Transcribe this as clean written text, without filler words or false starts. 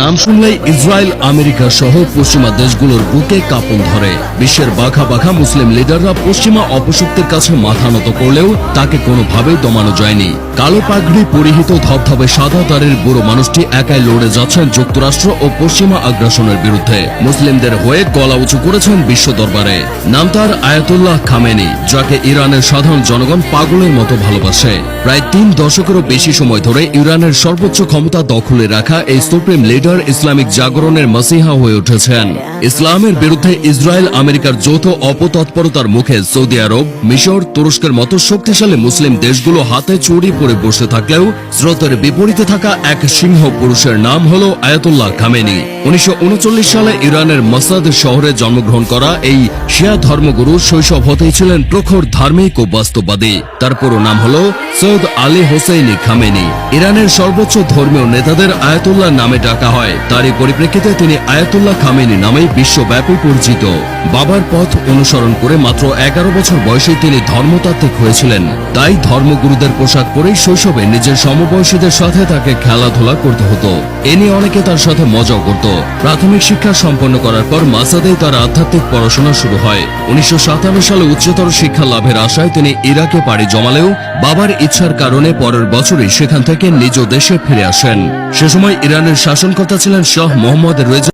নাম শুনলেই Israel, America সহ পশ্চিমা দেশগুলোর বুকে কাঁপন ধরে। বিশ্বের বাঘা বাঘা মুসলিম লিডাররা পশ্চিমা অপশক্তির কাছে মাথা নত করলেও তাকে কোনোভাবেই দমানো যায়নি। কালো পাগড়ি পরিহিত ধবধবে সাদা তারের বুড়ো মানুষটি একাই লড়ে যাচ্ছেন যুক্তরাষ্ট্র ও পশ্চিমা আগ্রাসনের বিরুদ্ধে। মুসলিমদের হয়ে গলা উঁচু করেছেন বিশ্ব দরবারে। নাম তার আয়াতুল্লাহ খামেনি, যাকে ইরানের সাধারণ জনগণ পাগলের মতো ভালোবাসে। প্রায় 3 দশকেরও বেশি সময় ধরে ইরানের সর্বোচ্চ ক্ষমতা দখলে রাখা এই সুপ্রিম লিডার ইসলামিক জাগরণের মাসিহা হয়ে উঠেছেন। ইসলামের বিরুদ্ধে ইসরায়েল, আমেরিকার যৌথ অপতৎপরতার মুখে সৌদি আরব, মিশর, তুরস্কের মতো শক্তিশালী মুসলিম দেশগুলো হাতে চুরি পরে বসে থাকলেও স্রোতের বিপরীতে থাকা এক সিংহ পুরুষের নাম হল আয়াতুল্লাহ খামেনি। 1939 সালে ইরানের মাসাদ শহরে জন্মগ্রহণ করা এই শিয়া ধর্মগুরু শৈশব হতেই ছিলেন প্রখর ধার্মিক ও বাস্তববাদী। তার পুরো নাম হল সৈয়দ আলী হোসেইনি খামেনি। ইরানের সর্বোচ্চ ধর্মীয় নেতাদের আয়াতুল্লাহ নামে ডাকা হয়। তারই পরিপ্রেক্ষিতে তিনি আয়াতুল্লাহ খামেনি নামে বিশ্বব্যাপী পরিচিত। বাবার পথ অনুসরণ করে মাত্র 11 বছর বয়সে তিনি ধর্মতাত্ত্বিক হয়েছিলেন। তাই ধর্মগুরুদের পোশাক পরেই শৈশবে নিজের সমবয়সীদের সাথে তাকে খেলাধুলা করতে হতো। এ নিয়ে অনেকে তার সাথে মজাও করত। প্রাথমিক শিক্ষা সম্পন্ন করার পর মাসাদেই তার আধ্যাত্মিক পড়াশোনা শুরু হয়। 1957 সালে উচ্চতর শিক্ষা লাভের আশায় তিনি ইরাকে পাড়ি জমালেও বাবার ইচ্ছার কারণে পরের বছরই সেখান থেকে নিজ দেশে ফিরে আসেন। সে সময় ইরানের শাসনকর্তা ছিলেন শাহ মোহাম্মদ রেজা।